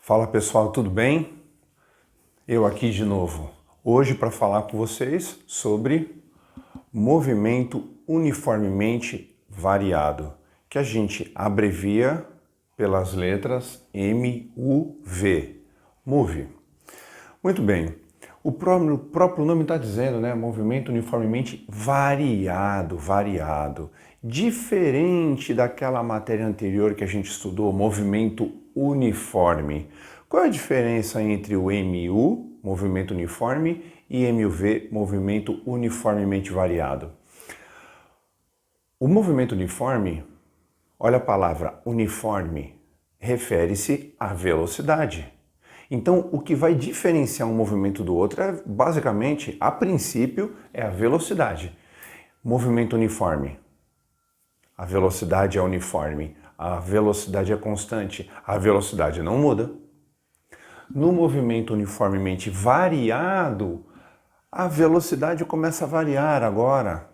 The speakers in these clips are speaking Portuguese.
Fala pessoal, tudo bem? Eu aqui de novo, hoje para falar com vocês sobre movimento uniformemente variado, que a gente abrevia pelas letras MUV, MOVE. Muito bem, o próprio nome está dizendo, né? Movimento uniformemente variado, diferente daquela matéria anterior que a gente estudou, movimento uniforme. Qual é a diferença entre o MU, movimento uniforme, e MUV, movimento uniformemente variado? O movimento uniforme, olha a palavra uniforme, refere-se à velocidade. Então, o que vai diferenciar um movimento do outro é, basicamente, a princípio, é a velocidade. Movimento uniforme. A velocidade é uniforme, a velocidade é constante, a velocidade não muda. No movimento uniformemente variado, a velocidade começa a variar agora,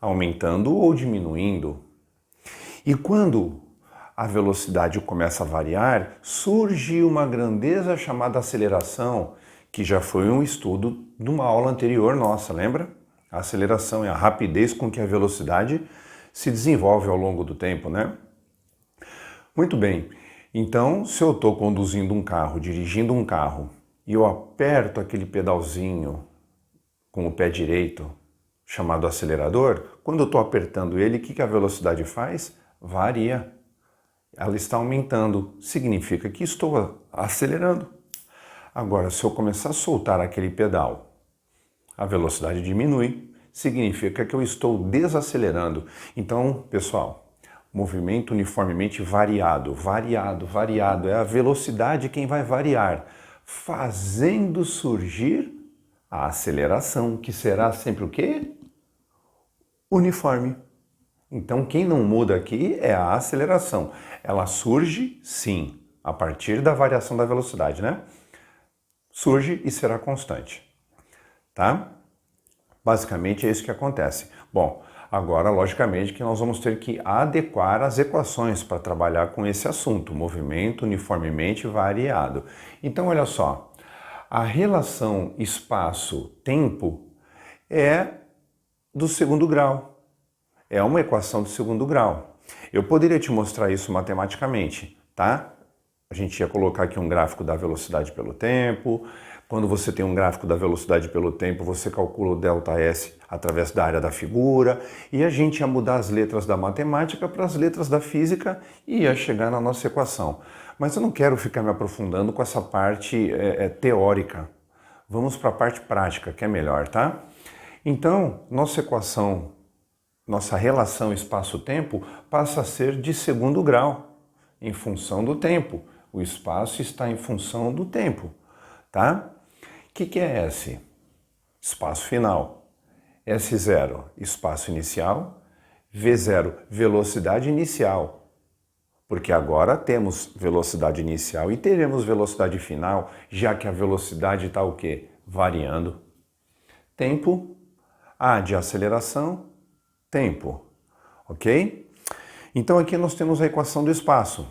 aumentando ou diminuindo. E quando a velocidade começa a variar, surge uma grandeza chamada aceleração, que já foi um estudo de uma aula anterior nossa, lembra? A aceleração é a rapidez com que a velocidade se desenvolve ao longo do tempo, né? Muito bem, então se eu estou conduzindo um carro, dirigindo um carro, e eu aperto aquele pedalzinho com o pé direito, chamado acelerador, quando eu estou apertando ele, o que a velocidade faz? Varia. Ela está aumentando, significa que estou acelerando. Agora, se eu começar a soltar aquele pedal, a velocidade diminui, significa que eu estou desacelerando. Então, pessoal, movimento uniformemente variado, é a velocidade quem vai variar, fazendo surgir a aceleração, que será sempre o quê? Uniforme. Então, quem não muda aqui é a aceleração. Ela surge, sim, a partir da variação da velocidade, né? Surge e será constante, tá? Basicamente é isso que acontece. Bom, agora, logicamente, que nós vamos ter que adequar as equações para trabalhar com esse assunto, movimento uniformemente variado. Então, olha só, a relação espaço-tempo é do segundo grau. É uma equação do segundo grau. Eu poderia te mostrar isso matematicamente, tá? A gente ia colocar aqui um gráfico da velocidade pelo tempo. Quando você tem um gráfico da velocidade pelo tempo, você calcula o ΔS através da área da figura, e a gente ia mudar as letras da matemática para as letras da física e ia chegar na nossa equação. Mas eu não quero ficar me aprofundando com essa parte teórica. Vamos para a parte prática, que é melhor, tá? Então, nossa equação, nossa relação espaço-tempo passa a ser de segundo grau, em função do tempo. O espaço está em função do tempo, tá? O que é S? Espaço final. S0, espaço inicial. V0, velocidade inicial. Porque agora temos velocidade inicial e teremos velocidade final, já que a velocidade está o quê? Variando. Tempo, A de aceleração, tempo, ok? Então aqui nós temos a equação do espaço,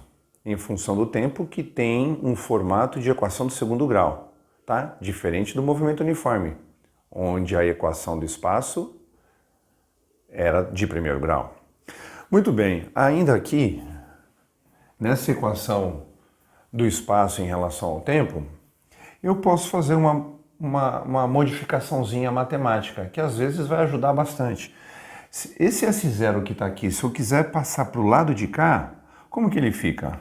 em função do tempo, que tem um formato de equação do segundo grau, tá? Diferente do movimento uniforme, onde a equação do espaço era de primeiro grau. Muito bem, ainda aqui, nessa equação do espaço em relação ao tempo, eu posso fazer uma modificaçãozinha matemática, que às vezes vai ajudar bastante. Esse S0 que está aqui, se eu quiser passar para o lado de cá, como que ele fica?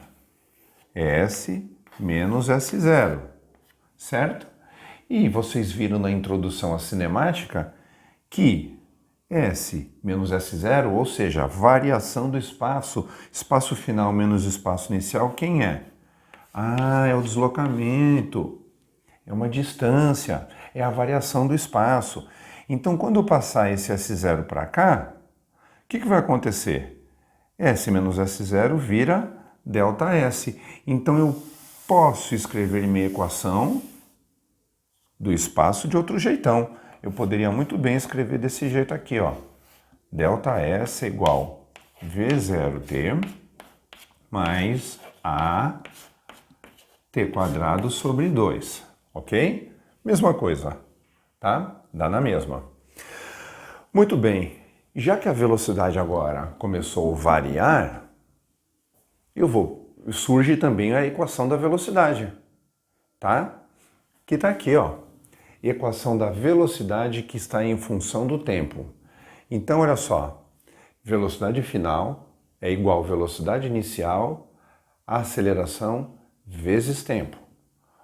S menos S0, certo? E vocês viram na introdução à cinemática que S menos S0, ou seja, a variação do espaço, espaço final menos espaço inicial, quem é? Ah, é o deslocamento, é uma distância, é a variação do espaço. Então, quando eu passar esse S0 para cá, o que vai acontecer? S menos S0 vira ΔS. Então, eu posso escrever minha equação do espaço de outro jeitão. eu poderia muito bem escrever desse jeito aqui, ó. ΔS é igual V0t mais AT² sobre 2, ok? Mesma coisa, tá? Dá na mesma. Muito bem, já que a velocidade agora começou a variar, surge também a equação da velocidade, tá? Que tá aqui, ó. Equação da velocidade que está em função do tempo. Então, olha só, velocidade final é igual a velocidade inicial, a aceleração vezes tempo,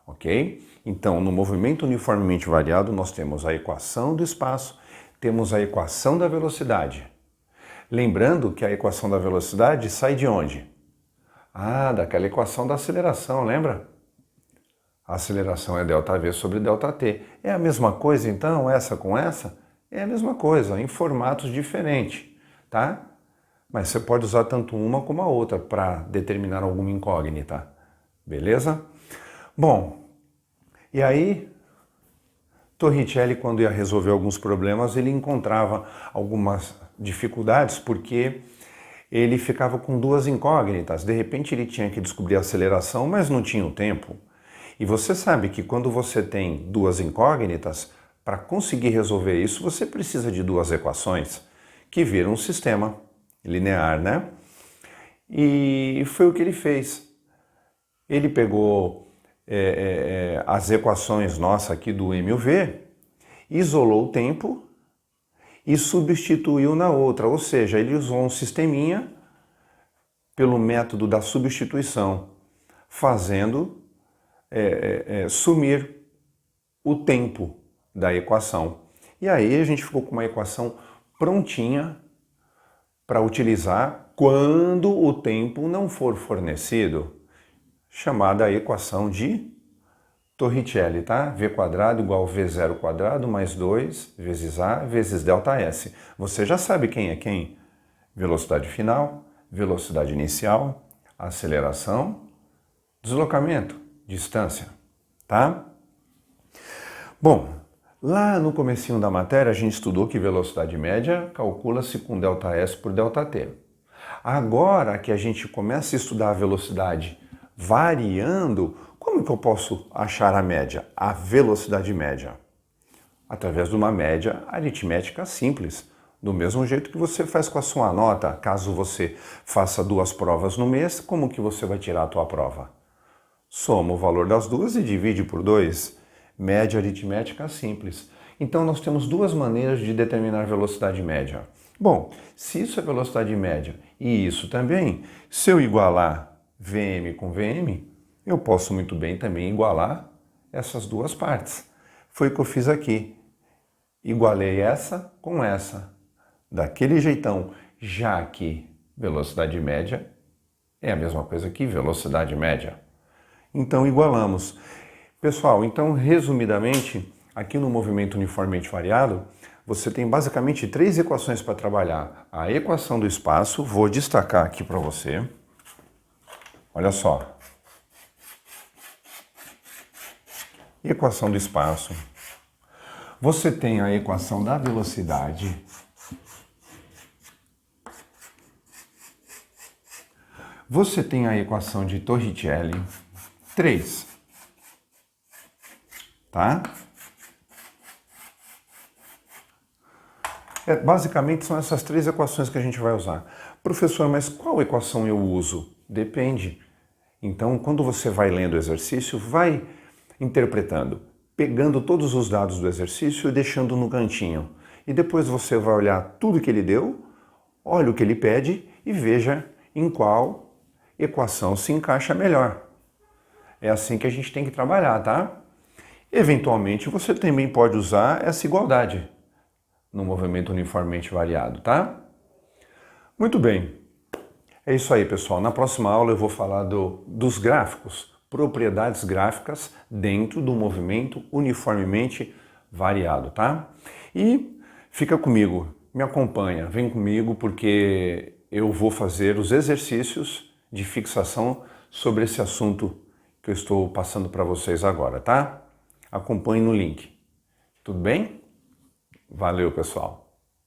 ok? Então, no movimento uniformemente variado, nós temos a equação do espaço, temos a equação da velocidade. Lembrando que a equação da velocidade sai de onde? Ah, daquela equação da aceleração, lembra? A aceleração é ΔV sobre ΔT. É a mesma coisa, então, essa com essa? É a mesma coisa, em formatos diferentes, tá? Mas você pode usar tanto uma como a outra para determinar alguma incógnita, beleza? Bom, e aí, Torricelli, quando ia resolver alguns problemas, ele encontrava algumas dificuldades porque ele ficava com duas incógnitas. De repente ele tinha que descobrir a aceleração, mas não tinha o tempo. E você sabe que quando você tem duas incógnitas, para conseguir resolver isso, você precisa de duas equações que viram um sistema linear, né? E foi o que ele fez. Ele pegou as equações nossas aqui do M e o V, isolou o tempo e substituiu na outra. Ou seja, ele usou um sisteminha pelo método da substituição, fazendo sumir o tempo da equação. E aí a gente ficou com uma equação prontinha para utilizar quando o tempo não for fornecido, chamada equação de Torricelli, tá? V² igual V0² mais 2 vezes A vezes ΔS. Você já sabe quem é quem? Velocidade final, velocidade inicial, aceleração, deslocamento, distância, tá? Bom, lá no comecinho da matéria a gente estudou que velocidade média calcula-se com ΔS por ΔT. Agora que a gente começa a estudar a velocidade variando, como que eu posso achar a média, a velocidade média? Através de uma média aritmética simples, do mesmo jeito que você faz com a sua nota. Caso você faça 2 provas no mês, como que você vai tirar a tua prova? Soma o valor das duas e divide por 2. Média aritmética simples. Então nós temos duas maneiras de determinar velocidade média. Bom, se isso é velocidade média e isso também, se eu igualar Vm com Vm, eu posso muito bem também igualar essas duas partes. Foi o que eu fiz aqui. Igualei essa com essa. Daquele jeitão, já que velocidade média é a mesma coisa que velocidade média. Então igualamos. Pessoal, então resumidamente, aqui no movimento uniformemente variado, você tem basicamente 3 equações para trabalhar. A equação do espaço, vou destacar aqui para você. Olha só. Equação do espaço. Você tem a equação da velocidade. Você tem a equação de Torricelli. 3. Tá? Basicamente são essas 3 equações que a gente vai usar. Professor, mas qual equação eu uso? Depende. Então, quando você vai lendo o exercício, vai interpretando, pegando todos os dados do exercício e deixando no cantinho. E depois você vai olhar tudo que ele deu, olha o que ele pede e veja em qual equação se encaixa melhor. É assim que a gente tem que trabalhar, tá? Eventualmente, você também pode usar essa igualdade no movimento uniformemente variado, tá? Muito bem. É isso aí, pessoal. Na próxima aula eu vou falar dos gráficos, propriedades gráficas dentro do movimento uniformemente variado, tá? E fica comigo, me acompanha, vem comigo porque eu vou fazer os exercícios de fixação sobre esse assunto que eu estou passando para vocês agora, tá? Acompanhe no link. Tudo bem? Valeu, pessoal!